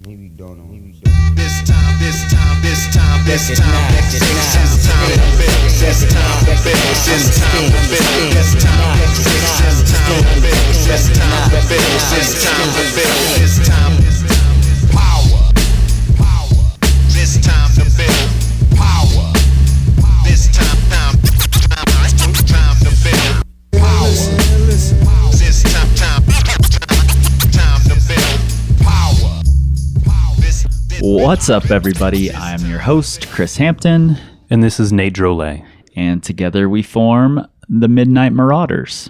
Maybe don't know. This time, next time to build. This time to build. This time to build. This time to build. This time to build. This time to build. This time to build. This time power. This time to build power. This time to build power. This time to build power. What's up, everybody? I'm your host, Chris Hampton, And this is Nate Drolet. and together we form the Midnight Marauders.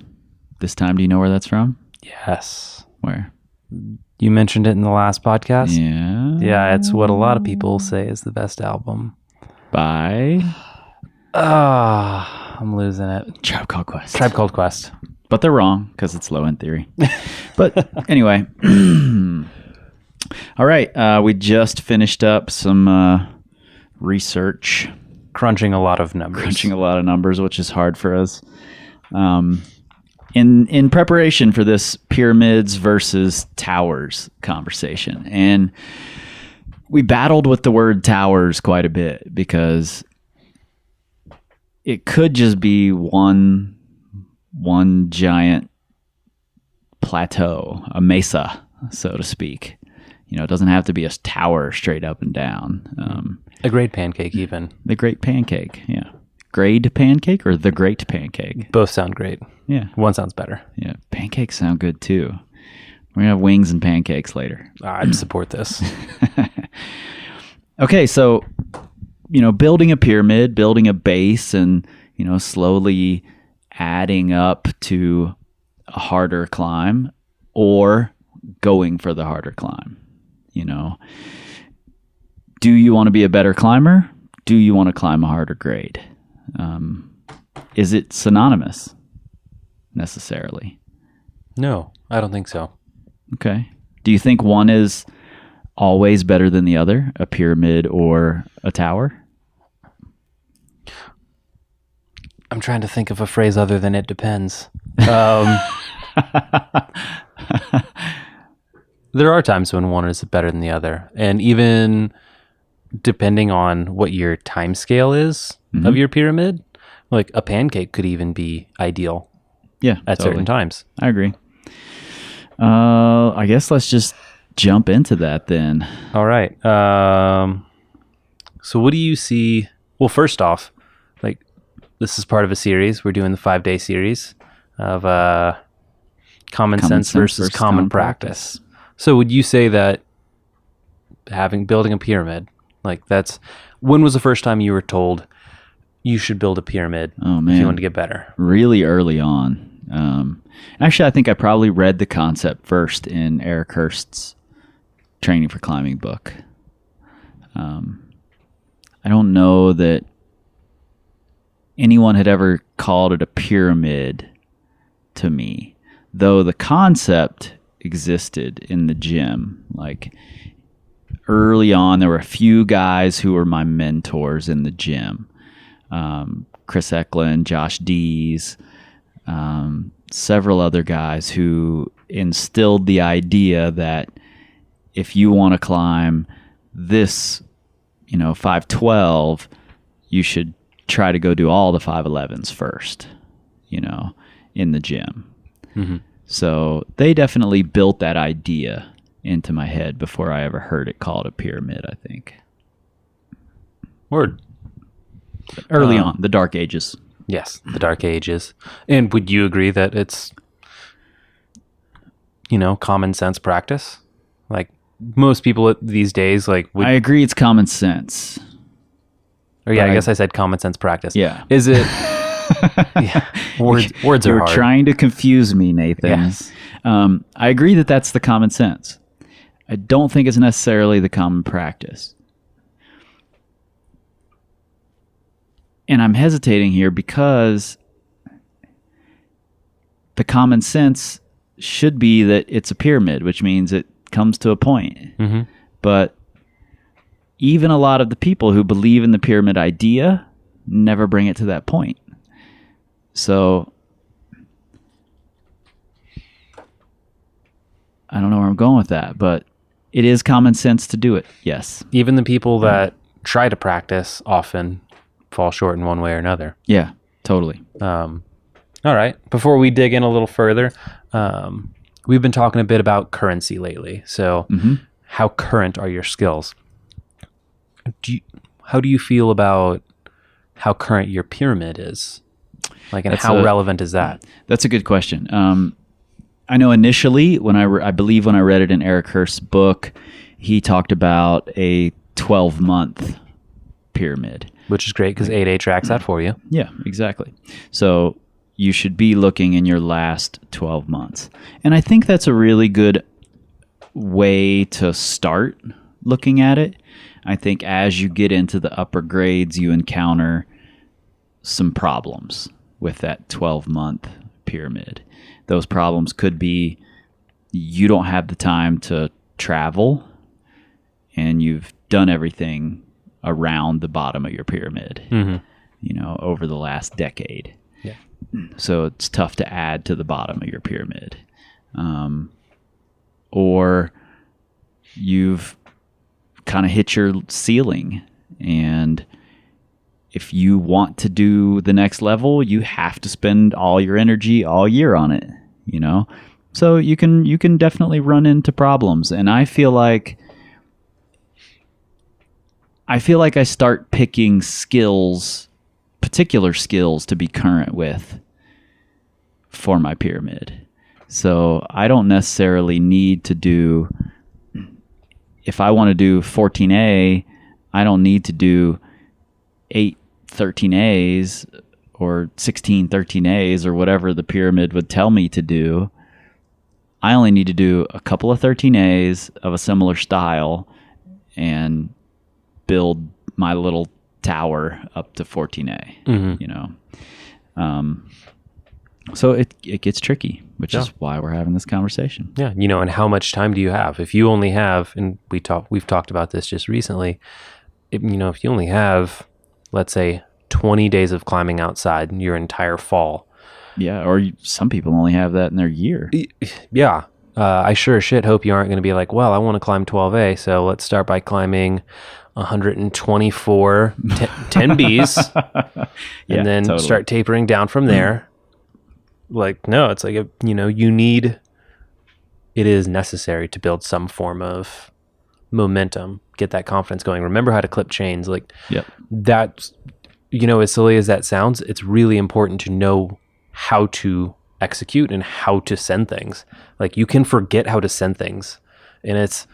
This time, do you know where that's from? Yes. Where? You mentioned it in the last podcast. Yeah. Yeah, it's what a lot of people say is the best album. By I'm losing it. Tribe Called Quest. Tribe Called Quest. But they're wrong because it's Low End Theory. But anyway. All right. We just finished up some research. Crunching a lot of numbers. Crunching a lot of numbers, which is hard for us. In preparation for this pyramids versus towers conversation. And we battled with the word towers quite a bit because it could just be one giant plateau, a mesa, so to speak. You know, it doesn't have to be a tower straight up and down. A great pancake, even. The Great Pancake, yeah. Grade pancake or the Great Pancake? Both sound great. Yeah. One sounds better. Yeah. Pancakes sound good too. We're going to have wings and pancakes later. I'd support this. Okay, so, building a pyramid, building a base, and, slowly adding up to a harder climb or going for the harder climb. Do you want to be a better climber? Do you want to climb a harder grade? Is it synonymous necessarily? No, I don't think so. Okay. Do you think one is always better than the other, a pyramid or a tower? I'm trying to think of a phrase other than it depends. There are times when one is better than the other. And even depending on what your time scale is of your pyramid, like a pancake could even be ideal Yeah, at totally. certain times. I agree. I guess let's just jump into that then. All right. So what do you see? Well, first off, like this is part of a series. We're doing the 5-day series of common sense versus common practice. So would you say that building a pyramid, like when was the first time you were told you should build a pyramid Oh, if man. you want to get better? Really early on. Actually, I think I probably read the concept first in Eric Hurst's Training for Climbing book. I don't know that anyone had ever called it a pyramid to me, though the concept existed in the gym. Like early on, there were a few guys who were my mentors in the gym. Chris Eklund, Josh Dees, several other guys who instilled the idea that if you want to climb this, 512, you should try to go do all the 511s first, in the gym. Mm-hmm. So they definitely built that idea into my head before I ever heard it called a pyramid, I think. Word. Early on, the Dark Ages. Yes, the Dark Ages. And would you agree that it's, common sense practice? Like most people these days, I agree it's common sense. I guess I said common sense practice. Yeah. Is it? Yeah. Words are You're hard. trying to confuse me, Nathan. Yes. I agree that that's the common sense. I don't think it's necessarily the common practice. And I'm hesitating here because the common sense should be that it's a pyramid, which means it comes to a point. Mm-hmm. But even a lot of the people who believe in the pyramid idea never bring it to that point. So I don't know where I'm going with that, but it is common sense to do it. Yes. Even the people that try to practice often fall short in one way or another. Yeah, totally. All right. Before we dig in a little further, we've been talking a bit about currency lately. So how current are your skills? How do you feel about how current your pyramid is? Like, and how relevant is that? That's a good question. I know initially when I believe when I read it in Eric Hurst's book, he talked about a 12-month pyramid. Which is great because 8A tracks that for you. Yeah, exactly. So you should be looking in your last 12 months. And I think that's a really good way to start looking at it. I think as you get into the upper grades, you encounter some problems with that 12-month pyramid. Those problems could be you don't have the time to travel and you've done everything around the bottom of your pyramid, over the last decade. Yeah. So it's tough to add to the bottom of your pyramid. Or you've kind of hit your ceiling, and if you want to do the next level, you have to spend all your energy all year on it, So you can definitely run into problems, and I feel like I start picking particular skills to be current with for my pyramid. So I don't necessarily need to do, if I want to do 14A, I don't need to do 8 13As or 16 13As or whatever the pyramid would tell me to do. I only need to do a couple of 13As of a similar style and build my little tower up to 14A, So it gets tricky, which is why we're having this conversation. Yeah. And how much time do you have? If you only have, and we've talked about this just recently, if you only have, let's say, 20 days of climbing outside your entire fall. Yeah. Or some people only have that in their year. Yeah. I sure as shit hope you aren't going to be like, well, I want to climb 12A, so let's start by climbing 124 10Bs and then start tapering down from there. Like, no, it's like, it is necessary to build some form of momentum, get that confidence going. Remember how to clip chains. Like, that's, as silly as that sounds, it's really important to know how to execute and how to send things. Like, you can forget how to send things, and it's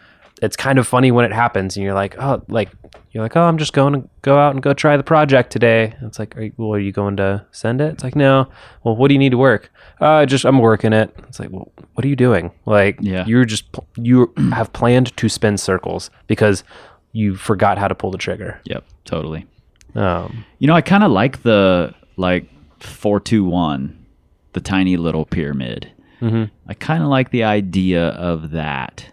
kind of funny when it happens and you're like, oh, I'm just going to go out and go try the project today. And it's like, are you going to send it? It's like, no. Well, what do you need to work? I'm working it. It's like, well, what are you doing? Like, you have planned to spin circles because you forgot how to pull the trigger. Yep, totally. I kind of like the 4-2-1, the tiny little pyramid. Mm-hmm. I kind of like the idea of that.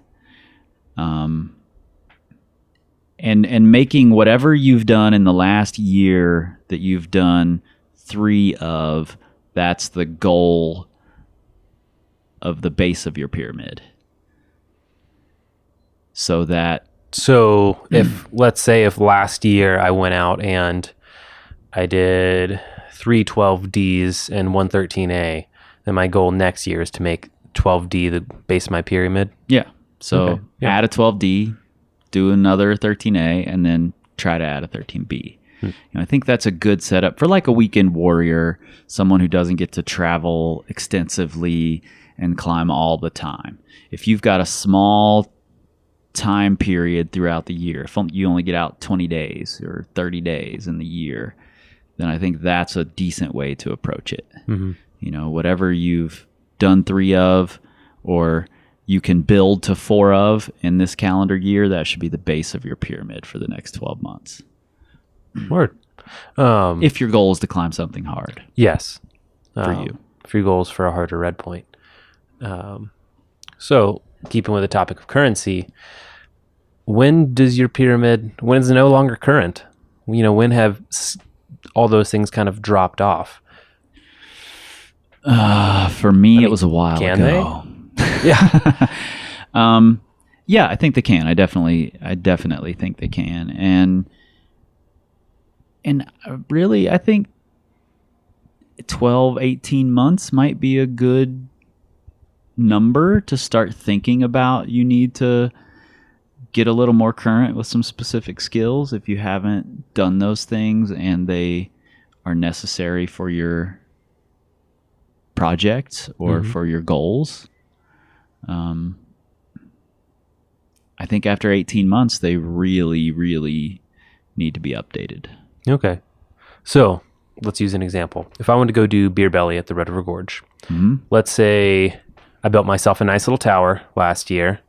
And making whatever you've done in the last year that you've done 3 of, that's the goal of the base of your pyramid. So if, let's say if last year I went out and I did 3 12Ds and 1 13A, then my goal next year is to make 12D the base of my pyramid. Yeah. So add a 12D, do another 13A, and then try to add a 13B. I think that's a good setup for like a weekend warrior, someone who doesn't get to travel extensively and climb all the time. If you've got a small time period throughout the year, if you only get out 20 days or 30 days in the year, then I think that's a decent way to approach it. Mm-hmm. Whatever you've done 3 of, or you can build to 4 of in this calendar year, that should be the base of your pyramid for the next 12 months. Word. If your goal is to climb something hard. Yes. For you. If your goal is for a harder red point. So, keeping with the topic of currency, when is it no longer current? When have all those things kind of dropped off? For me, it was a while ago. They? Yeah. Yeah, I think they can. I definitely think they can. And really, I think 12, 18 months might be a good number to start thinking about. You need to get a little more current with some specific skills if you haven't done those things and they are necessary for your projects or for your goals. I think after 18 months, they really, really need to be updated. Okay. So let's use an example. If I want to go do Beer Belly at the Red River Gorge, let's say I built myself a nice little tower last year.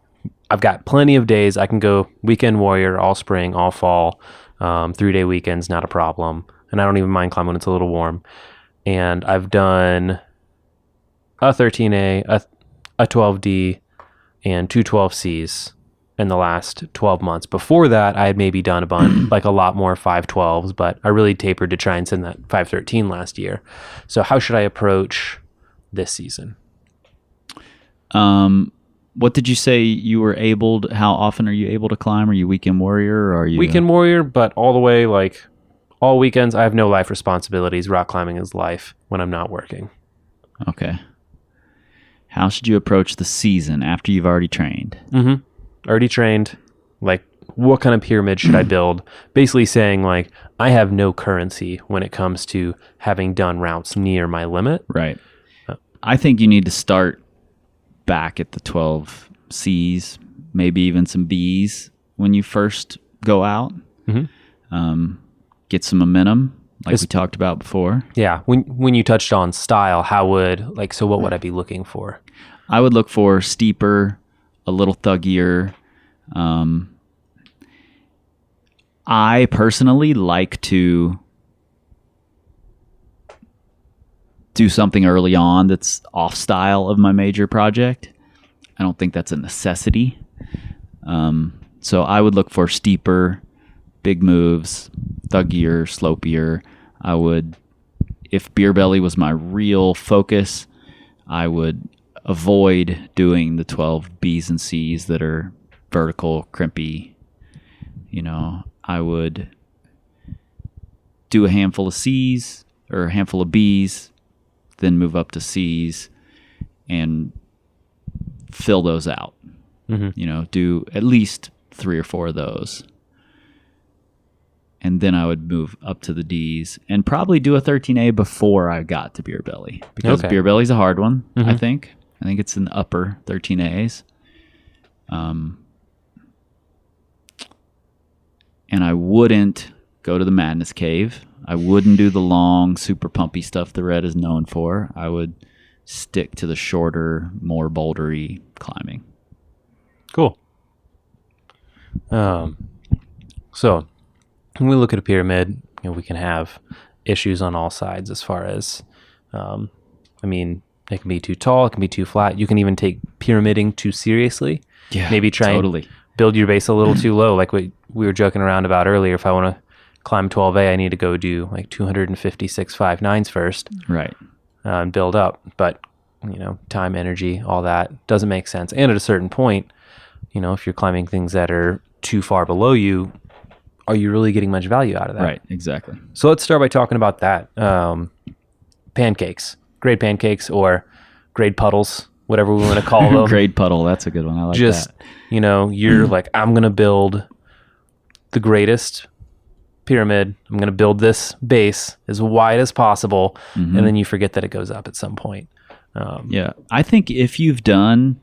I've got plenty of days. I can go weekend warrior all spring, all fall, 3-day weekends, not a problem. And I don't even mind climbing when it's a little warm. And I've done a 13A, a 12D, and 2 12Cs in the last 12 months. Before that, I had maybe done a bunch, like a lot more 512s, but I really tapered to try and send that 513 last year. So how should I approach this season? What did you say you were able to, how often are you able to climb? Are you weekend warrior or are you weekend warrior, but all the way, like all weekends, I have no life responsibilities. Rock climbing is life when I'm not working. Okay. How should you approach the season after you've already trained? Already trained. Like, what kind of pyramid should I build? Basically saying, like, I have no currency when it comes to having done routes near my limit. Right. I think you need to start back at the 12 Cs, maybe even some Bs when you first go out. Get some momentum, like we talked about before. Yeah. When you touched on style, what would I be looking for? I would look for steeper, a little thuggier. I personally like to do something early on that's off style of my major project. I don't think that's a necessity. So I would look for steeper, big moves, thuggier, slopier. I would, if Beer Belly was my real focus, I would avoid doing the 12 B's and C's that are vertical, crimpy. I would do a handful of C's or a handful of B's, then move up to C's and fill those out. Do at least 3 or 4 of those. And then I would move up to the D's and probably do a 13A before I got to Beer Belly, because Beer Belly's a hard one. I think it's in the upper 13As. And I wouldn't go to the Madness Cave. I wouldn't do the long, super pumpy stuff the Red is known for. I would stick to the shorter, more bouldery climbing. Cool. So when we look at a pyramid, we can have issues on all sides as far as, it can be too tall, it can be too flat. You can even take pyramiding too seriously. Yeah, maybe try and build your base a little too low, like we were joking around about earlier. If I want to climb 12A, I need to go do like 256 5.9s first. Right. And build up. But, time, energy, all that doesn't make sense. And at a certain point, if you're climbing things that are too far below you, are you really getting much value out of that? Right, exactly. So let's start by talking about that. Pancakes, grade pancakes or grade puddles, whatever we want to call them. Grade puddle, that's a good one. I like that. You're like, I'm going to build the greatest pyramid. I'm going to build this base as wide as possible. And then you forget that it goes up at some point. I think if you've done,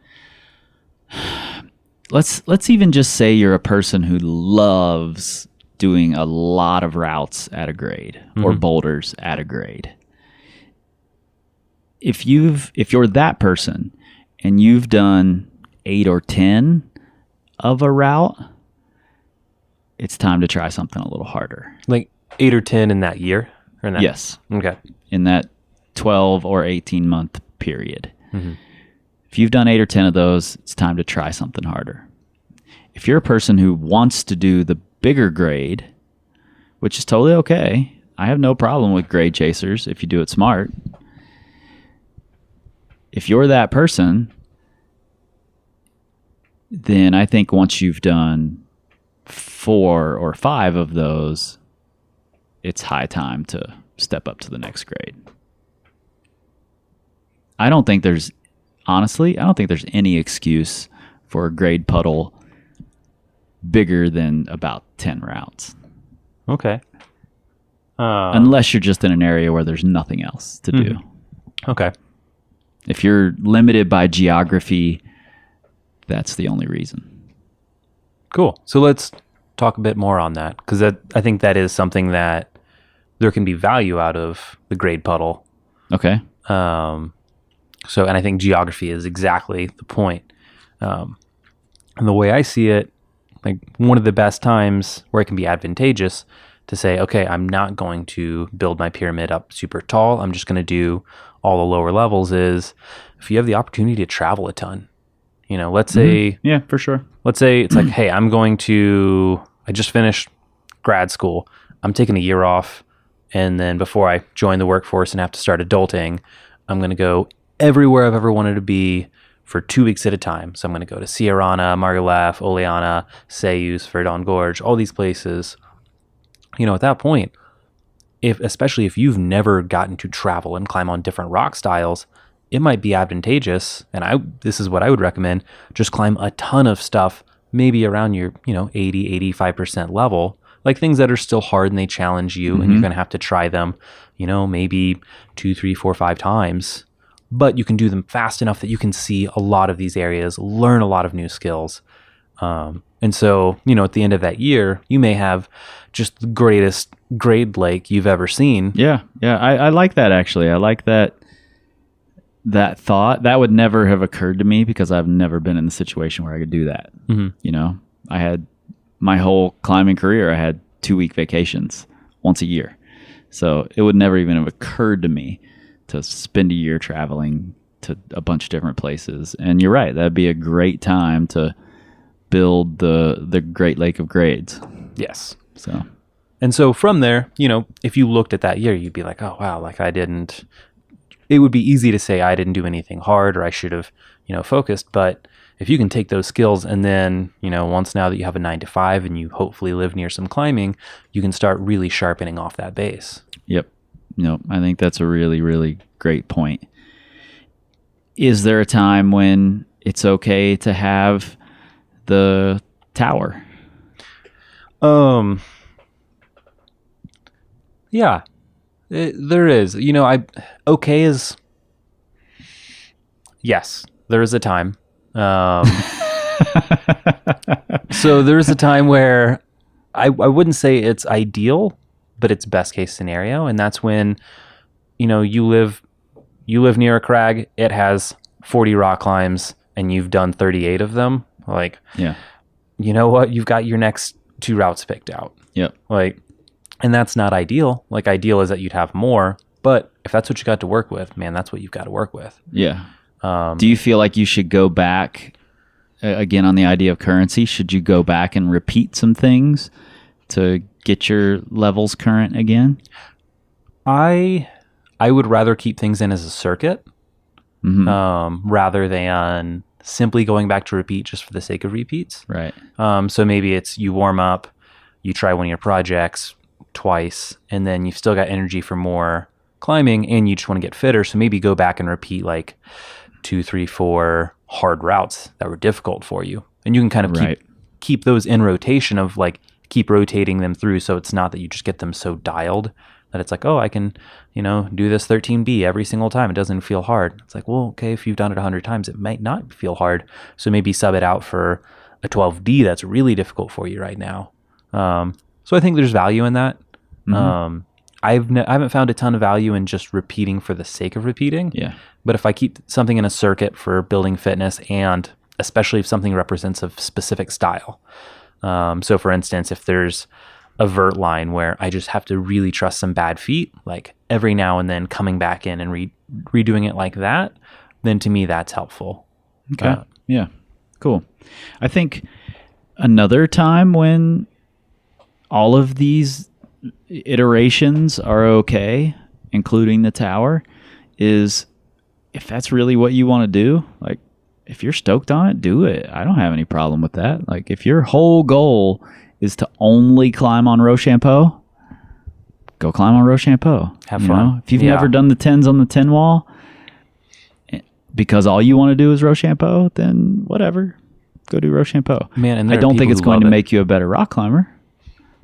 let's even just say you're a person who loves doing a lot of routes at a grade or boulders at a grade. If you're that person and you've done 8 or 10 of a route, it's time to try something a little harder. Like 8 or 10 in that year? Yes. Okay. In that 12 or 18 month period. If you've done 8 or 10 of those, it's time to try something harder. If you're a person who wants to do the bigger grade, which is totally okay, I have no problem with grade chasers if you do it smart. If you're that person, then I think once you've done 4 or 5 of those, it's high time to step up to the next grade. I don't think there's any excuse for a grade puddle bigger than about 10 routes. Okay. Unless you're just in an area where there's nothing else to do. Okay. If you're limited by geography, that's the only reason. Cool. So let's talk a bit more on that, because I think that is something that there can be value out of the grade puddle. Okay. And I think geography is exactly the point. And the way I see it, like one of the best times where it can be advantageous to say, okay, I'm not going to build my pyramid up super tall. I'm just going to do all the lower levels is if you have the opportunity to travel a ton. You know, let's say... Yeah, for sure. Let's say it's like, hey, I just finished grad school. I'm taking a year off. And then before I join the workforce and have to start adulting, I'm going to go everywhere I've ever wanted to be for 2 weeks at a time. So I'm going to go to Sierra Ana, Margalef, Oleana, Sayus, Verdon Gorge, all these places. You know, at that point, especially if you've never gotten to travel and climb on different rock styles, it might be advantageous. And this is what I would recommend. Just climb a ton of stuff, maybe around your, 80, 85% level, like things that are still hard and they challenge you and you're going to have to try them, maybe 2, 3, 4, 5 times, but you can do them fast enough that you can see a lot of these areas, learn a lot of new skills. And so, at the end of that year, you may have just the greatest grade lake you've ever seen. Yeah. I like that, actually. I like that thought. That would never have occurred to me because I've never been in the situation where I could do that. I had my whole climbing career, I had 2-week vacations once a year. So it would never even have occurred to me to spend a year traveling to a bunch of different places. And you're right. That'd be a great time to build the Great Lake of Grades. Yes. So from there, if you looked at that year, you'd be like, oh, wow, like it would be easy to say I didn't do anything hard or I should have, focused. But if you can take those skills and then, once now that you have a 9 to 5 and you hopefully live near some climbing, you can start really sharpening off that base. Yep. No, I think that's a really, really great point. Is there a time when it's okay to have the tower? Yeah, there is. Okay is... Yes, there is a time. So there's a time where I wouldn't say it's ideal, but it's best case scenario. And that's when, you live near a crag, it has 40 rock climbs and you've done 38 of them. Like, yeah, you know what? You've got your next 2 routes picked out. Yep. Like, and that's not ideal. Like, ideal is that you'd have more, but if that's what you got to work with, man, that's what you've got to work with. Yeah. Do you feel like you should go back again on the idea of currency? Should you go back and repeat some things to get your levels current again? I would rather keep things in as a circuit, rather than simply going back to repeat just for the sake of repeats. Right. So maybe it's you warm up, you try one of your projects twice, and then you've still got energy for more climbing and you just want to get fitter. So maybe go back and repeat like 2, 3, 4 hard routes that were difficult for you. And you can kind of keep those in rotation of like, keep rotating them through. So it's not that you just get them so dialed that it's like, oh, I can, do this 13B every single time. It doesn't feel hard. It's like, well, okay, if you've done it 100 times, it might not feel hard. So maybe sub it out for a 12D that's really difficult for you right now. So I think there's value in that. I haven't found a ton of value in just repeating for the sake of repeating. Yeah. But if I keep something in a circuit for building fitness, and especially if something represents a specific style. So for instance, if there's a vert line where I just have to really trust some bad feet, like every now and then coming back in and redoing it like that, then to me that's helpful. Okay. Yeah. Cool. I think another time when all of these iterations are okay, including the tower, is if that's really what you want to do. Like, if you're stoked on it, do it. I don't have any problem with that. Like if your whole goal is to only climb on Rochambeau, go climb on Rochambeau. Have fun. If you've never done the 10s on the 10 wall because all you want to do is Rochambeau, then whatever. Go do Rochambeau. Man, and I don't think it's going to make you a better rock climber.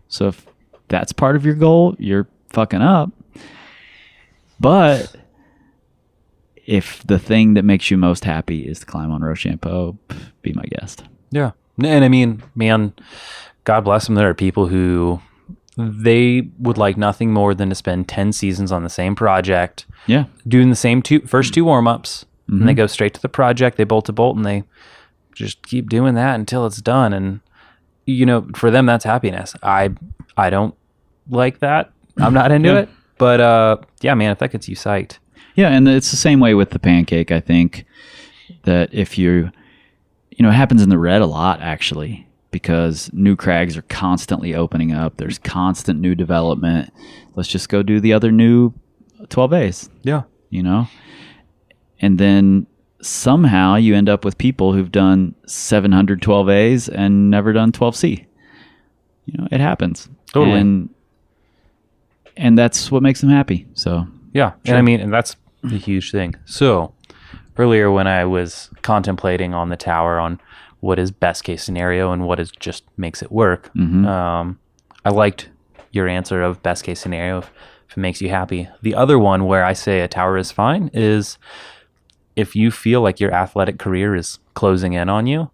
So if that's part of your goal, you're fucking up. But if the thing that makes you most happy is to climb on Rochambeau, be my guest. Yeah. And I mean, man, God bless them. There are people who they would like nothing more than to spend 10 seasons on the same project. Yeah. Doing the same first two warm-ups. Mm-hmm. And they go straight to the project. They bolt to bolt and they just keep doing that until it's done. And, you know, for them, that's happiness. I don't like that. I'm not into it. But, yeah, man, if that gets you psyched. Yeah, and it's the same way with the pancake, I think, that if it happens in the red a lot, actually, because new crags are constantly opening up. There's constant new development. Let's just go do the other new 12As. Yeah. And then somehow you end up with people who've done 700 12As and never done 12C. It happens. Totally. And that's what makes them happy. So yeah. Sure. And I mean, and that's the huge thing. So earlier when I was contemplating on the tower on what is best case scenario and what is just makes it work, I liked your answer of best case scenario if it makes you happy. The other one where I say a tower is fine is if you feel like your athletic career is closing in on you,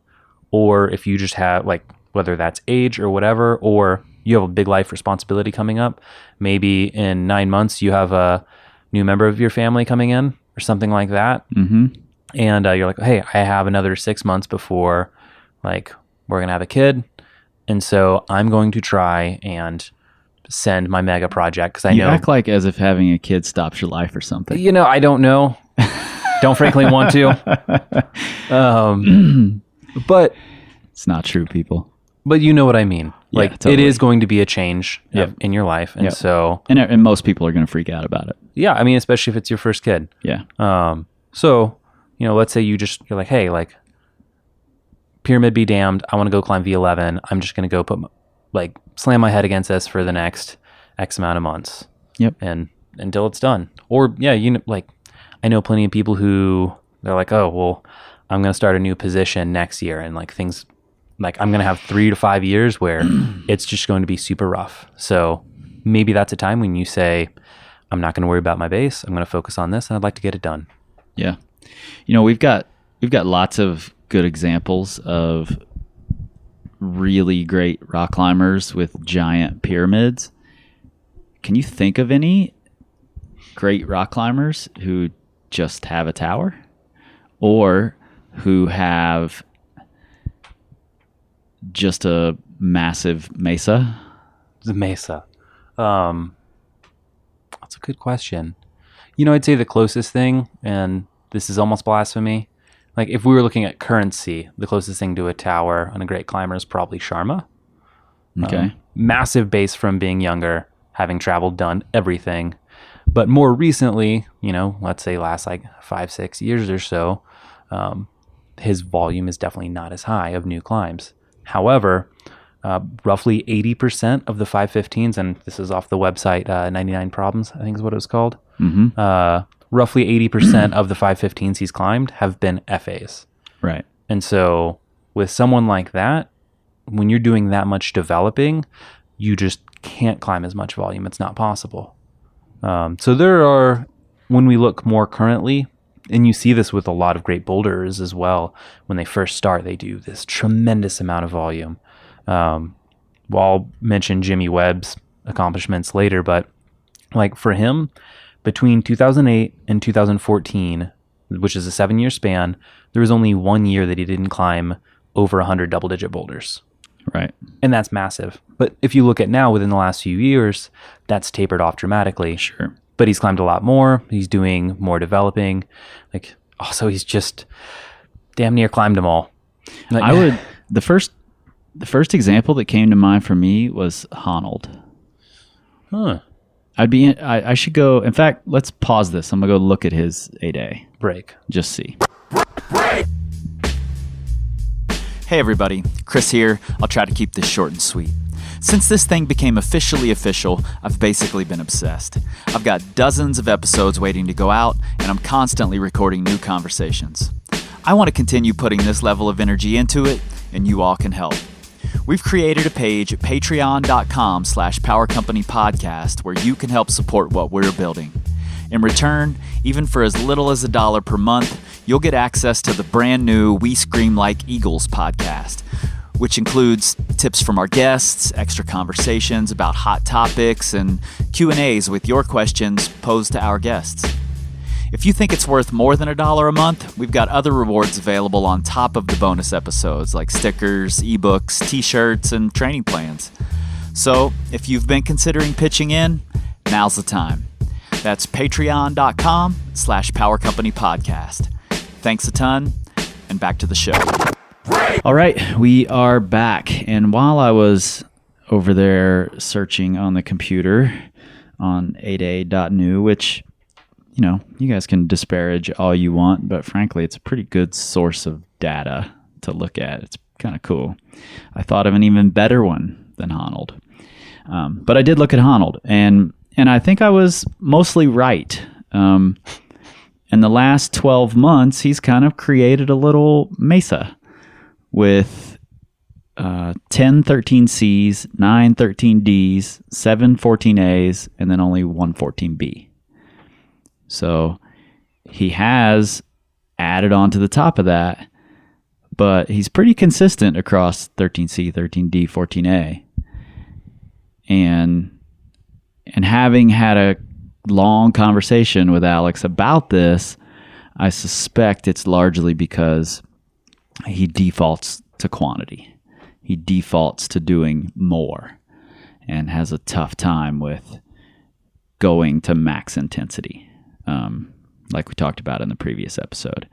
or if you just have, like, whether that's age or whatever, or you have a big life responsibility coming up. Maybe in 9 months you have a new member of your family coming in or something like that. Mm-hmm. And you're like, hey, I have another 6 months before, like, we're going to have a kid. And so I'm going to try and send my mega project because I know. You act like as if having a kid stops your life or something. I don't know. Don't frankly want to. But it's not true, people. But you know what I mean. Like, totally. It is going to be a change in your life. And so... And most people are going to freak out about it. Yeah, I mean, especially if it's your first kid. Yeah. So, let's say you're like, hey, like, pyramid be damned. I want to go climb V11. I'm just going to go slam my head against this for the next X amount of months. Yep. And until it's done. Or, yeah, I know plenty of people who they're like, oh, well, I'm going to start a new position next year. And like things, like I'm going to have 3 to 5 years where it's just going to be super rough. So maybe that's a time when you say, I'm not going to worry about my base. I'm going to focus on this and I'd like to get it done. Yeah. We've got lots of good examples of really great rock climbers with giant pyramids. Can you think of any great rock climbers who just have a tower or who have just a massive mesa? The mesa. That's a good question. I'd say the closest thing, and this is almost blasphemy, like if we were looking at currency, the closest thing to a tower on a great climber is probably Sharma. Okay. Massive base from being younger, having traveled, done everything. But more recently, let's say last like 5-6 years or so, his volume is definitely not as high of new climbs. However, roughly 80% of the 515s, and this is off the website, 99 Problems, I think is what it was called. Mm-hmm. Roughly 80% of the 515s he's climbed have been FAs. Right. And so with someone like that, when you're doing that much developing, you just can't climb as much volume. It's not possible. So there are, when we look more currently, and you see this with a lot of great boulders as well, when they first start, they do this tremendous amount of volume. I'll mention Jimmy Webb's accomplishments later, but like for him, between 2008 and 2014, which is a 7-year span, there was only 1 year that he didn't climb over 100 double-digit boulders. Right. And that's massive. But if you look at now, within the last few years, that's tapered off dramatically. Sure. But he's climbed a lot more. He's doing more developing. Like, also, he's just damn near climbed them all. Like, the first example that came to mind for me was Honnold. Huh. I should go. In fact, let's pause this. I'm gonna go look at his 8A. Break. Just see. Break. Hey everybody, Chris here. I'll try to keep this short and sweet. Since this thing became officially official, I've basically been obsessed. I've got dozens of episodes waiting to go out, and I'm constantly recording new conversations. I want to continue putting this level of energy into it, and you all can help. We've created a page at patreon.com/powercompanypodcast where you can help support what we're building. In return, even for as little as $1 per month, you'll get access to the brand new We Scream Like Eagles podcast, which includes tips from our guests, extra conversations about hot topics, and Q&As with your questions posed to our guests. If you think it's worth more than $1 a month, we've got other rewards available on top of the bonus episodes like stickers, ebooks, t-shirts, and training plans. So if you've been considering pitching in, now's the time. That's patreon.com/powercompanypodcast. Thanks a ton, and back to the show. All right, we are back. And while I was over there searching on the computer on 8a.new, which, you know, you guys can disparage all you want, but frankly, it's a pretty good source of data to look at. It's kind of cool. I thought of an even better one than Honnold. But I did look at Honnold, and I think I was mostly right. In the last 12 months, he's kind of created a little mesa with 10 13Cs, 9 13Ds, 7 14As, and then only 1 14B. So he has added on to the top of that, but he's pretty consistent across 13C, 13D, 14A. And having had a long conversation with Alex about this, I suspect it's largely because he defaults to quantity. He defaults to doing more and has a tough time with going to max intensity, like we talked about in the previous episode.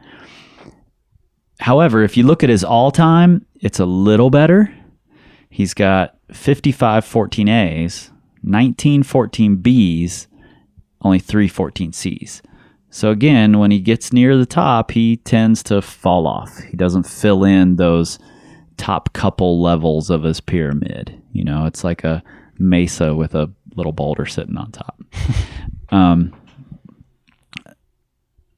However, if you look at his all-time, it's a little better. He's got 55 14As, 19 14Bs, only 3 14Cs. So again, when he gets near the top, he tends to fall off. He doesn't fill in those top couple levels of his pyramid. You know, it's like a mesa with a little boulder sitting on top.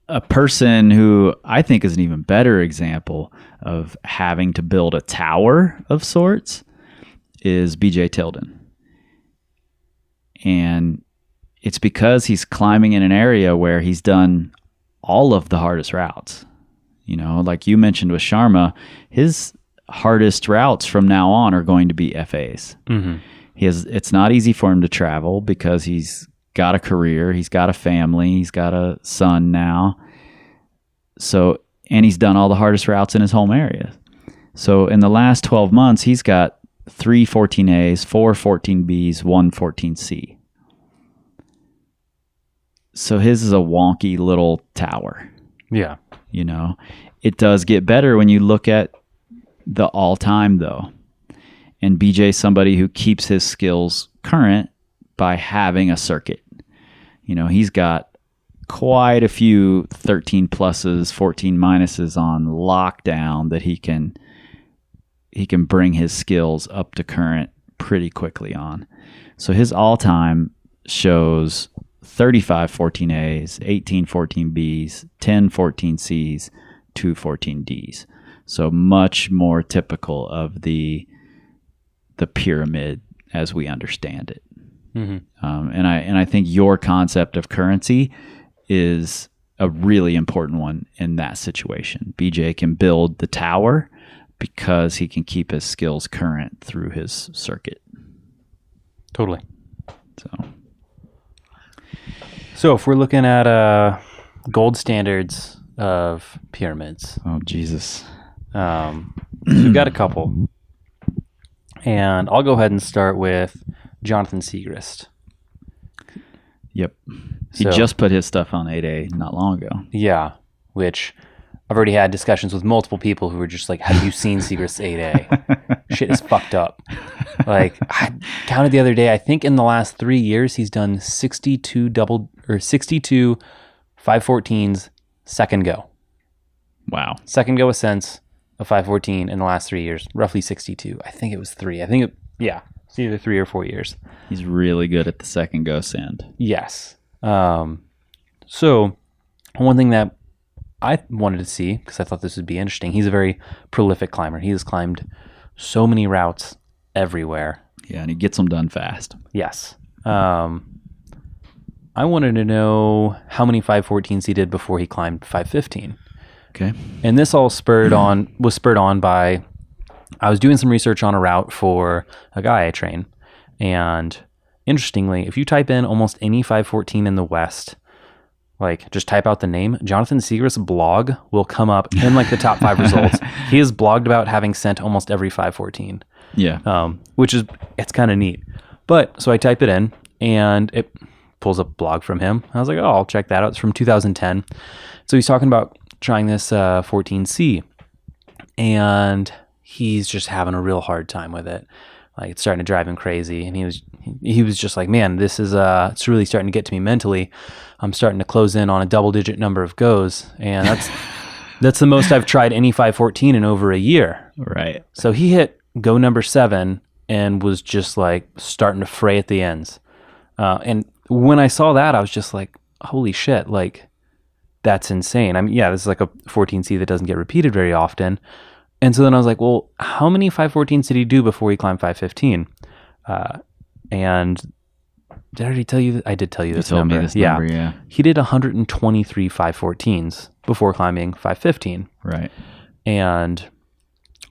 A person who I think is an even better example of having to build a tower of sorts is BJ Tilden. And it's because he's climbing in an area where he's done all of the hardest routes. You know, like you mentioned with Sharma, his hardest routes from now on are going to be FAs. Mm-hmm. It's not easy for him to travel because he's got a career, he's got a family, he's got a son now. So, and he's done all the hardest routes in his home area. So in the last 12 months, he's got 3 14As, 4 14Bs, 1 14C. So his is a wonky little tower. Yeah. You know, it does get better when you look at the all-time, though. And BJ's somebody who keeps his skills current by having a circuit. You know, he's got quite a few 13 pluses, 14 minuses on lockdown that he can bring his skills up to current pretty quickly on. So his all-time shows 35 14As, 18 14Bs, 10 14Cs, 2 14Ds. So much more typical of the pyramid as we understand it. Mm-hmm. And I think your concept of currency is a really important one in that situation. BJ can build the tower because he can keep his skills current through his circuit. Totally. So if we're looking at gold standards of pyramids. Oh, Jesus. So we've got a couple. And I'll go ahead and start with Jonathan Siegrist. Yep. He just put his stuff on 8A not long ago. Yeah, which I've already had discussions with multiple people who were just like, have you seen Siegrist's 8A? Shit is fucked up. Like, I counted the other day, I think in the last 3 years, he's done 62 514s second go. Wow. Second go ascents a 514 in the last 3 years, roughly 62. I think it was 3. It's either 3 or 4 years. He's really good at the second go send. Yes. So one thing that I wanted to see, because I thought this would be interesting, he's a very prolific climber. He has climbed so many routes everywhere. Yeah, and he gets them done fast. Yes. I wanted to know how many 514s he did before he climbed 515. Okay. And this all was spurred on by, I was doing some research on a route for a guy I train. And interestingly, if you type in almost any 514 in the West, like just type out the name, Jonathan Siegrist's blog will come up in like the top 5 results. He has blogged about having sent almost every 514. Yeah. Which is, it's kind of neat. But so I type it in and it pulls up a blog from him. I was like, oh, I'll check that out. It's from 2010. So he's talking about trying this 14C, and he's just having a real hard time with it. Like, it's starting to drive him crazy. And he was just like, man, this is it's really starting to get to me mentally. I'm starting to close in on a double-digit number of goes, and that's the most I've tried any 514 in over a year. Right. So he hit go number 7 and was just like starting to fray at the ends. And when I saw that, I was just like, holy shit, like, that's insane. I mean, yeah, this is like a 14C that doesn't get repeated very often. And so then I was like, well, how many 514s did he do before he climbed 515? And did I already tell you? I did tell you this number. You told me this number, yeah. He did 123 514s before climbing 515. Right. And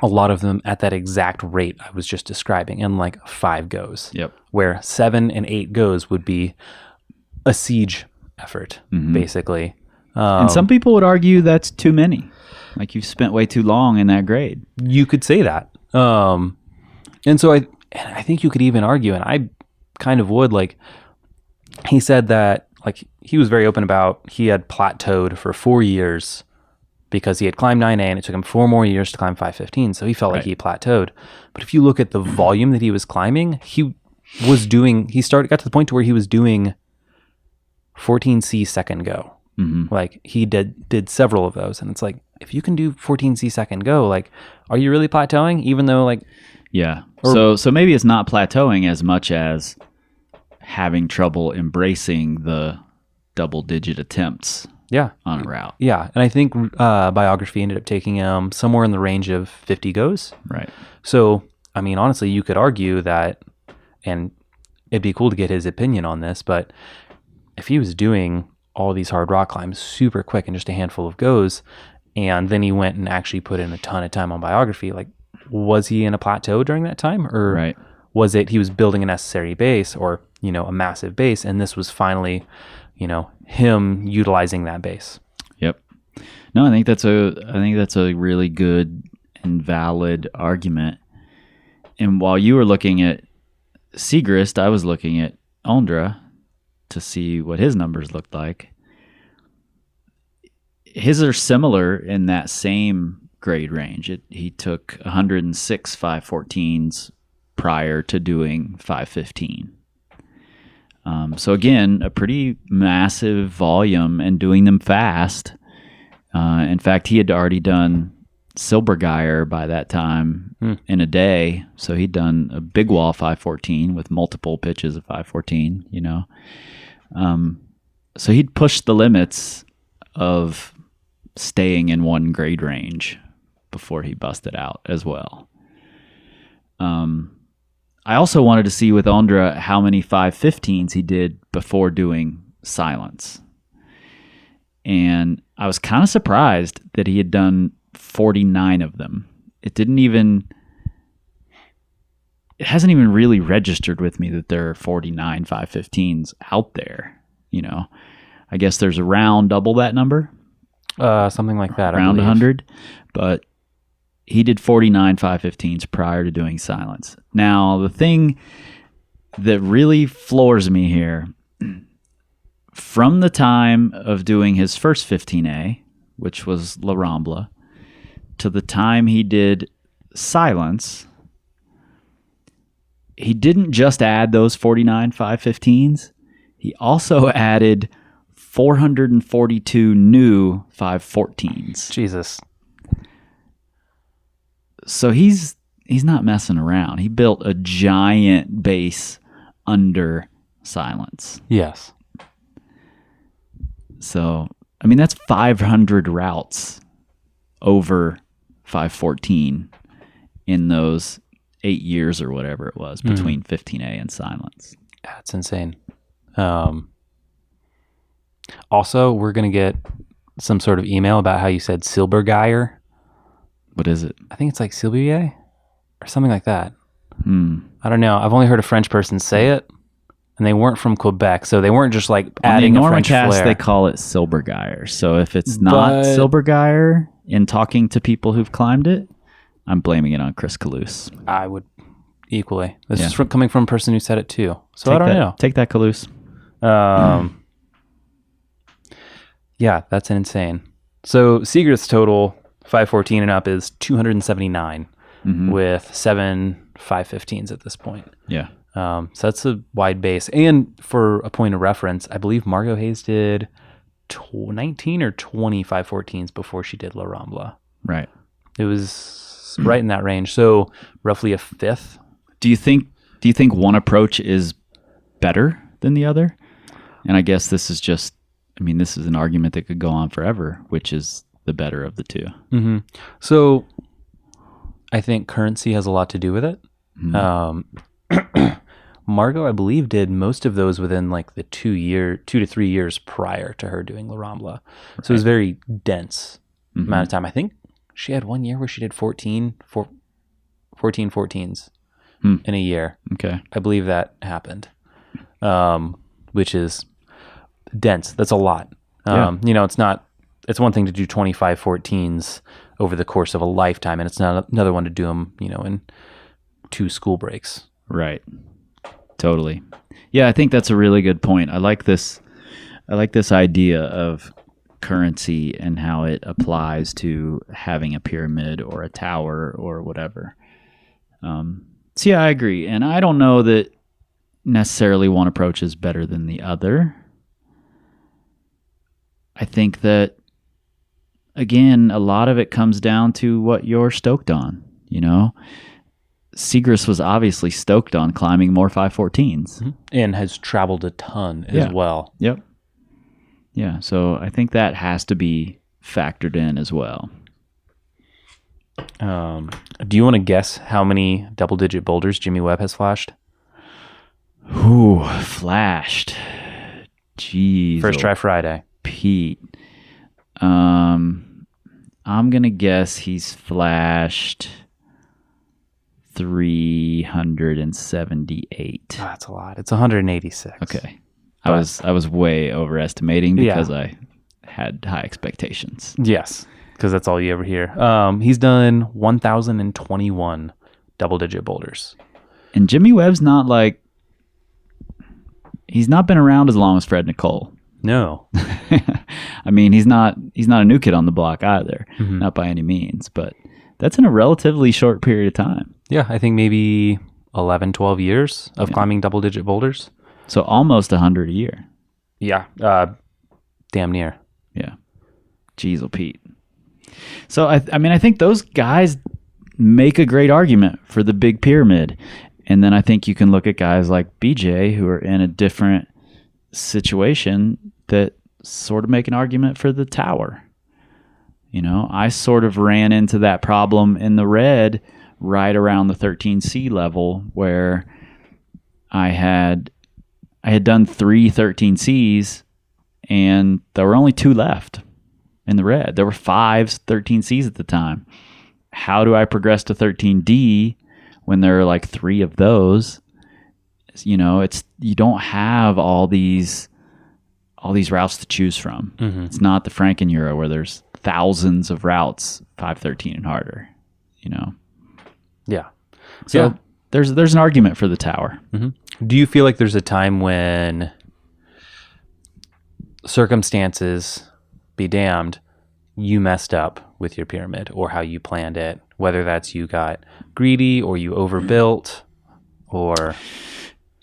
a lot of them at that exact rate I was just describing, in like 5 goes. Yep. Where 7 and 8 goes would be a siege effort, basically. And some people would argue that's too many. Like, you've spent way too long in that grade. You could say that. And so I think you could even argue, and I kind of would, like, he said that, like, he was very open about he had plateaued for 4 years because he had climbed 9A and it took him 4 more years to climb 515. So he felt like he plateaued. But if you look at the volume that he was climbing, got to the point to where he was doing 14C second go. Mm-hmm. Like, he did several of those, and it's like, if you can do 14C second go, like, are you really plateauing? Even though, like, yeah. So maybe it's not plateauing as much as having trouble embracing the double-digit attempts. Yeah, on a route. Yeah, and I think biography ended up taking him somewhere in the range of 50 goes. Right. So, I mean, honestly, you could argue that, and it'd be cool to get his opinion on this, but if he was doing all these hard rock climbs super quick in just a handful of goes, and then he went and actually put in a ton of time on biography, like, was he in a plateau during that time? Or was it he was building a necessary base, or, you know, a massive base, and this was finally, you know, him utilizing that base? Yep. No, I think that's a really good and valid argument. And while you were looking at Siegrist, I was looking at Ondra to see what his numbers looked like. His are similar in that same grade range. He took 106 514s prior to doing 515. So again, a pretty massive volume and doing them fast. In fact, he had already done Silbergeier by that time in a day. So he'd done a big wall 514 with multiple pitches of 514, you know. So he'd pushed the limits of staying in one grade range before he busted out as well. I also wanted to see with Ondra how many 515s he did before doing silence. And I was kind of surprised that he had done 49 of them. It hasn't even really registered with me that there are 49 515s out there. You know, I guess there's around double that number. Something like that. Around 100. But he did 49 515s prior to doing silence. Now, the thing that really floors me here, from the time of doing his first 15A, which was La Rambla, to the time he did silence, he didn't just add those 49 515s. He also added 442 new 514s. Jesus. So he's not messing around. He built a giant base under Silence. Yes. So, I mean, that's 500 routes over 514 in those 8 years or whatever it was between 15A and Silence. That's insane. Also, we're going to get some sort of email about how you said Silbergeier. What is it? I think it's like Silbier or something like that. Hmm. I don't know. I've only heard a French person say it, and they weren't from Quebec, so they weren't just like adding a French Normacast, flair. they call it Silbergeier. So if it's not But- Silbergeier in talking to people who've climbed it, I'm blaming it on Chris Kalous. I would equally. This Yeah. is coming from a person who said it too. So I don't know. Take that, Kalous. Yeah, that's insane. So Seagrath's total 514 and up is 279 with 7 515s at this point. Yeah. So that's a wide base. And for a point of reference, I believe Margot Hayes did 19 or 20 514s before she did La Rambla. Right. It was right in that range. So roughly a fifth. Do you think one approach is better than the other? And I guess this is just, I mean, this is an argument that could go on forever, which is the better of the two. Mm-hmm. So I think currency has a lot to do with it. Margot, I believe, did most of those within like the 2 to 3 years prior to her doing La Rambla. So it was very dense amount of time. I think she had 1 year where she did 14 14s in a year. Okay. I believe that happened, which is dense. That's a lot. You know, it's one thing to do 25 14s over the course of a lifetime, and it's not another one to do them, you know, in 2 school breaks. Right. Totally. Yeah, I think that's a really good point. I like this idea of currency and how it applies to having a pyramid or a tower or whatever. So yeah, I agree. And I don't know that necessarily one approach is better than the other. I think that, again, a lot of it comes down to what you're stoked on, you know? Seagrath was obviously stoked on climbing more 514s. And has traveled a ton as well. Yep. Yeah, so I think that has to be factored in as well. Do you want to guess how many double-digit boulders Jimmy Webb has flashed? Ooh, flashed. Jeez. First try Friday. Pete. I'm going to guess he's flashed 378. Oh, that's a lot. It's 186. Okay. I was way overestimating because I had high expectations. Yes, because that's all you ever hear. He's done 1,021 double-digit boulders. And Jimmy Webb's not like, he's not been around as long as Fred Nicole. No. I mean, he's not a new kid on the block either, not by any means, but that's in a relatively short period of time. Yeah, I think maybe 11, 12 years of climbing double-digit boulders. So almost 100 a year. Yeah, damn near. Yeah. Jeez, Pete. So, I mean, I think those guys make a great argument for the big pyramid. And then I think you can look at guys like BJ who are in a different situation that sort of make an argument for the tower. You know, I sort of ran into that problem in the red right around the 13C level where I had done 3 13Cs and there were only 2 left in the red. There were 5 13Cs at the time. How do I progress to 13D when there are like 3 of those? You know, you don't have all these routes to choose from. It's not the Franken Euro where there's thousands of routes 513 and harder, you know. Yeah. So there's an argument for the tower. Do you feel like there's a time when circumstances be damned, you messed up with your pyramid or how you planned it, whether that's you got greedy or you overbuilt or...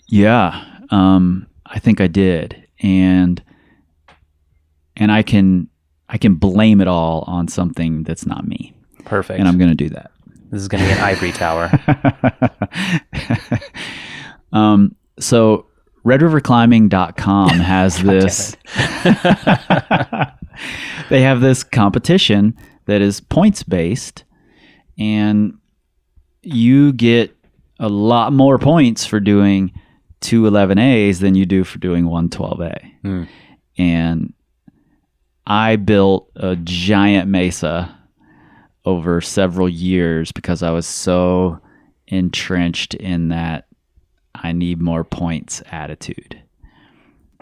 Yeah, I think I did. And I can blame it all on something that's not me. Perfect. And I'm going to do that. This is going to be an ivory tower. So redriverclimbing.com has this. They have this competition that is points based, and you get a lot more points for doing 2 11As than you do for doing 1 12A. And I built a giant mesa over several years because I was so entrenched in that I need more points attitude.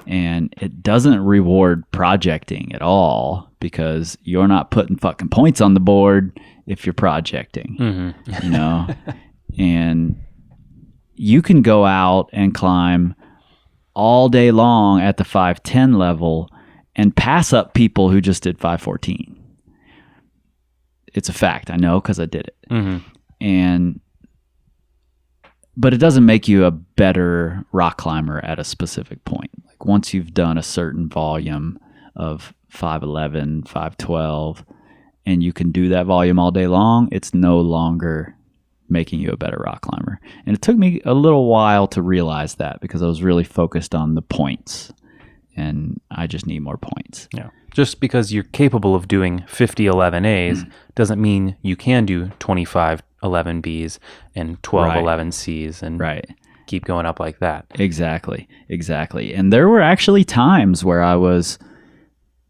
And it doesn't reward projecting at all because you're not putting fucking points on the board if you're projecting, you know? And you can go out and climb all day long at the 510 level and pass up people who just did 514. It's a fact. I know because I did it. But it doesn't make you a better rock climber at a specific point. Like once you've done a certain volume of 511, 512, and you can do that volume all day long, it's no longer making you a better rock climber. And it took me a little while to realize that because I was really focused on the points, and I just need more points. Yeah. Just because you're capable of doing 50 11As doesn't mean you can do 25 11Bs and 12 11Cs and keep going up like that. Exactly. And there were actually times where I was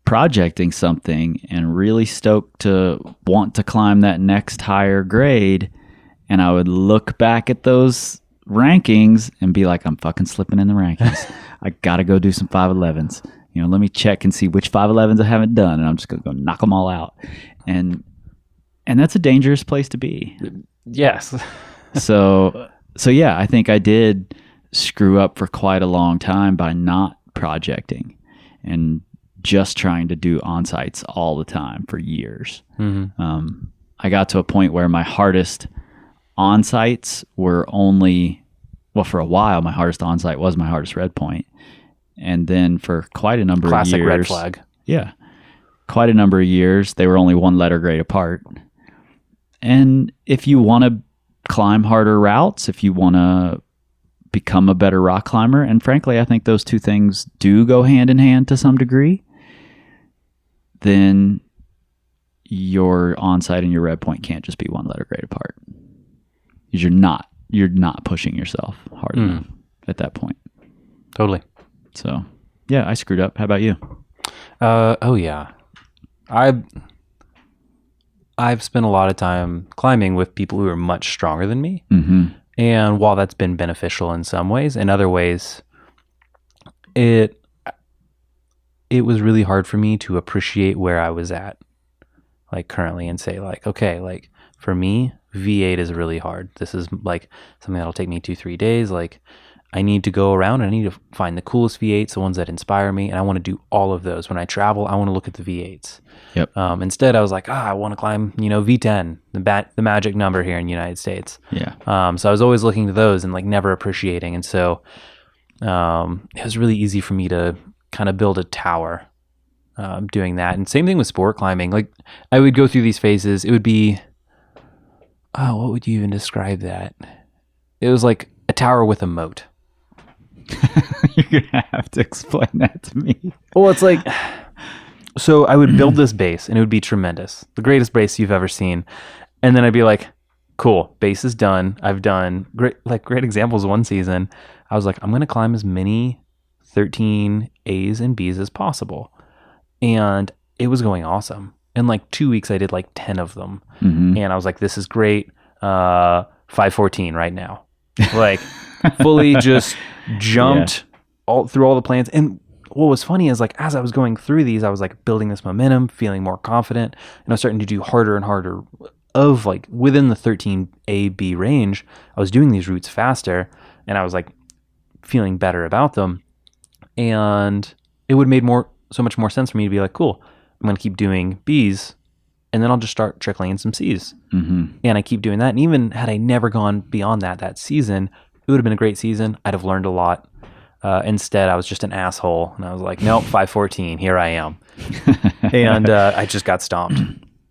projecting something and really stoked to want to climb that next higher grade, and I would look back at those rankings and be like, I'm fucking slipping in the rankings. I gotta go do some 511s. You know, let me check and see which 511s I haven't done, and I'm just gonna go knock them all out. And that's a dangerous place to be. Yes. So yeah, I think I did screw up for quite a long time by not projecting and just trying to do on-sites all the time for years. I got to a point where my hardest on-sites were only, well, for a while, my hardest on-site was my hardest red point. And then for quite a number of years... Classic red flag. Yeah. Quite a number of years, they were only 1 letter grade apart. And if you want to climb harder routes, if you want to become a better rock climber, and frankly, I think those two things do go hand in hand to some degree, then your on-site and your red point can't just be 1 letter grade apart. Because you're not pushing yourself hard enough at that point. Totally. So, yeah, I screwed up. How about you? Oh yeah. I've spent a lot of time climbing with people who are much stronger than me. And while that's been beneficial in some ways, in other ways, it was really hard for me to appreciate where I was at, like currently, and say like, okay, like for me, V8 is really hard. This is like something that'll take me 2-3 days. Like I need to go around and I need to find the coolest V8s, the ones that inspire me. And I want to do all of those. When I travel, I want to look at the V8s. Yep. Instead, I was like, I want to climb, V10, the magic number here in the United States. Yeah. So I was always looking to those and like never appreciating. And so it was really easy for me to kind of build a tower doing that. And same thing with sport climbing. Like I would go through these phases. It would be, what would you even describe that? It was like a tower with a moat. You're going to have to explain that to me. Well, it's like, so I would build this base and it would be tremendous. The greatest base you've ever seen. And then I'd be like, cool, base is done. I've done great examples one season. I was like, I'm going to climb as many 13 A's and B's as possible. And it was going awesome. In like 2 weeks, I did like 10 of them. And I was like, this is great. 514 right now. Like fully just jumped all through all the plans. And what was funny is like, as I was going through these, I was like building this momentum, feeling more confident, and I was starting to do harder and harder of like within the 13 A, B range. I was doing these routes faster and I was like feeling better about them. And it would have made so much more sense for me to be like, cool, I'm going to keep doing B's and then I'll just start trickling in some C's. And I keep doing that. And even had I never gone beyond that season, it would have been a great season. I'd have learned a lot. Instead, I was just an asshole. And I was like, nope, 514, here I am. And I just got stomped.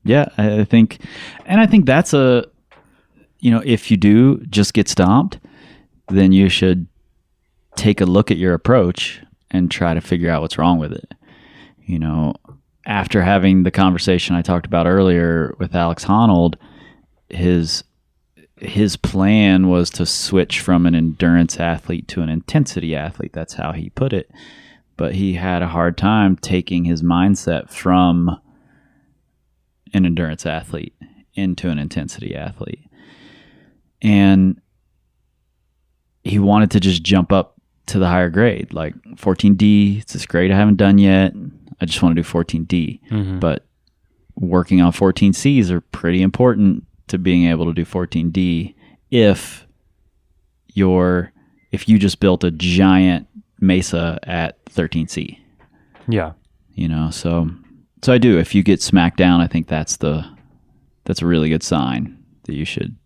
Yeah, I think that's if you do just get stomped, then you should take a look at your approach and try to figure out what's wrong with it. After having the conversation I talked about earlier with Alex Honnold, his plan was to switch from an endurance athlete to an intensity athlete. That's how he put it. But he had a hard time taking his mindset from an endurance athlete into an intensity athlete. And he wanted to just jump up to the higher grade, like 14D. It's this grade I haven't done yet. I just want to do 14D. Mm-hmm. But working on 14Cs are pretty important to being able to do 14D if you just built a giant Mesa at 13C. Yeah. So I do. If you get smacked down, I think that's a really good sign that you should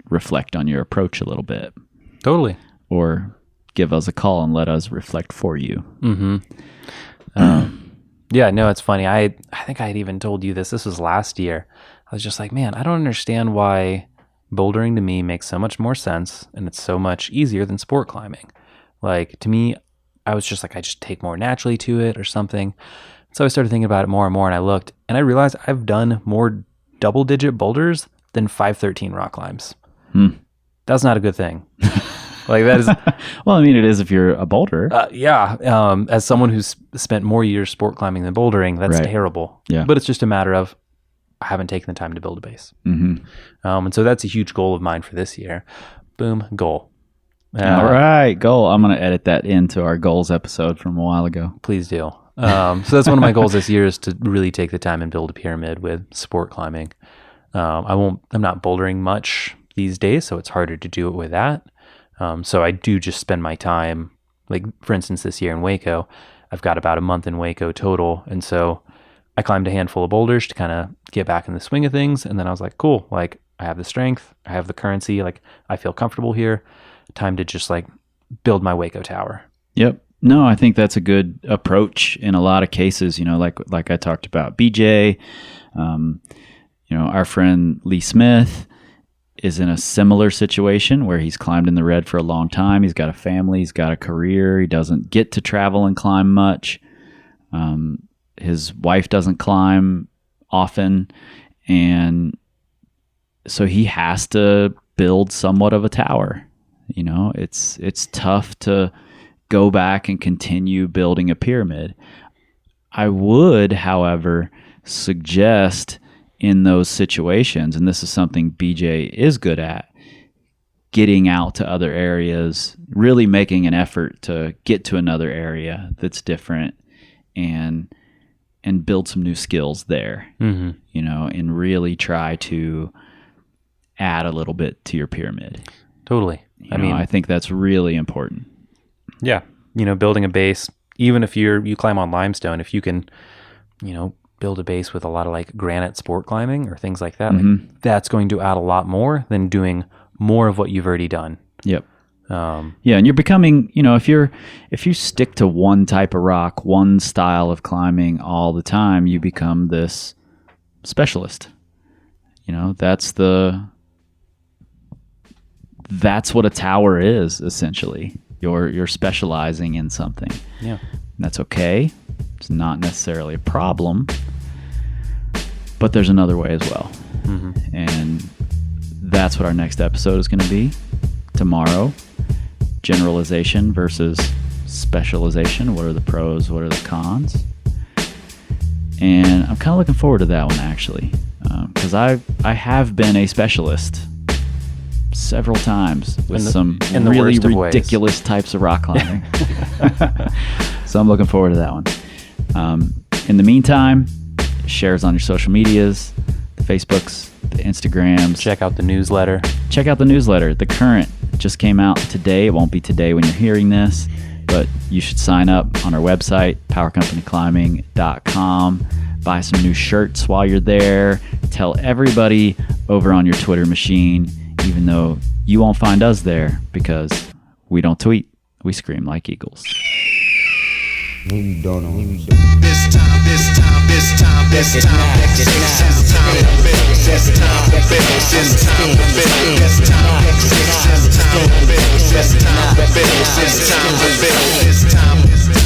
reflect on your approach a little bit. Totally. Or give us a call and let us reflect for you. Mm-hmm. Yeah, no, it's funny. I think I had even told you this. This was last year. I was just like, man, I don't understand why bouldering to me makes so much more sense and it's so much easier than sport climbing. Like, to me, I was just like, I just take more naturally to it or something. So I started thinking about it more and more, and I looked, and I realized I've done more double-digit boulders than 513 rock climbs. That's not a good thing. Like, that is... Well, I mean, it is if you're a boulder. Yeah. As someone who's spent more years sport climbing than bouldering, that's terrible. Yeah. But it's just a matter of I haven't taken the time to build a base. Mm-hmm. And so that's a huge goal of mine for this year. Boom, goal. All right, goal. I'm going to edit that into our goals episode from a while ago. Please do. So that's one of my goals this year, is to really take the time and build a pyramid with sport climbing. I'm not bouldering much these days, so it's harder to do it with that. So I do just spend my time, like, for instance, this year in Waco, I've got about a month in Waco total. And so I climbed a handful of boulders to kind of get back in the swing of things. And then I was like, cool, like, I have the strength, I have the currency, like, I feel comfortable here. Time to just, like, build my Waco tower. Yep. No, I think that's a good approach in a lot of cases, like I talked about BJ, our friend Lee Smith is in a similar situation where he's climbed in the red for a long time. He's got a family, he's got a career. He doesn't get to travel and climb much. His wife doesn't climb often. And so he has to build somewhat of a tower. It's tough to go back and continue building a pyramid. I would, however, suggest in those situations, and this is something BJ is good at, getting out to other areas, really making an effort to get to another area that's different and build some new skills there, and really try to add a little bit to your pyramid. Totally. I think that's really important. Yeah. Building a base, even if you climb on limestone, if you can, build a base with a lot of, like, granite sport climbing or things like that, like, that's going to add a lot more than doing more of what you've already done. Yep. And you're becoming, if you stick to one type of rock, one style of climbing all the time, you become this specialist. That's what a tower is, essentially. You're specializing in something. Yeah. And that's okay. It's not necessarily a problem, but there's another way as well. Mm-hmm. And that's what our next episode is going to be tomorrow. Generalization versus specialization. What are the pros? What are the cons? And I'm kind of looking forward to that one, actually, because I have been a specialist several times with some really ridiculous types of rock climbing. So I'm looking forward to that one. In the meantime, shares on your social medias, the Facebooks, the Instagrams. Check out the newsletter. The Current just came out today. It won't be today when you're hearing this, but you should sign up on our website, powercompanyclimbing.com. Buy some new shirts while you're there. Tell everybody over on your Twitter machine, even though you won't find us there because we don't tweet. We scream like eagles. Who you doing on? This time, this time, this time, this time, this time to build. This time to build. This time to build. This time to build. This time to build. This time to build. This time to build.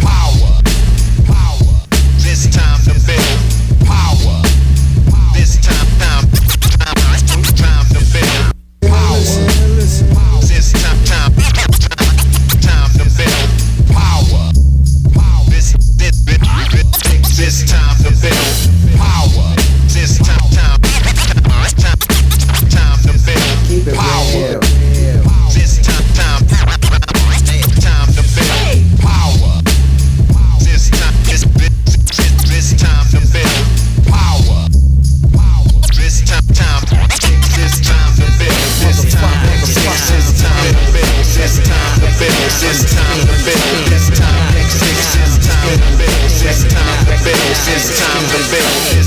Power, power. This time to build. Power. This time to build. Power. This time to build. Power. This time to build power. This time to build power. This time to build power. This time to build power. This time to build. This time to build. This time to build. This time to build. This time to build. This time to build. This time to build. This time to build.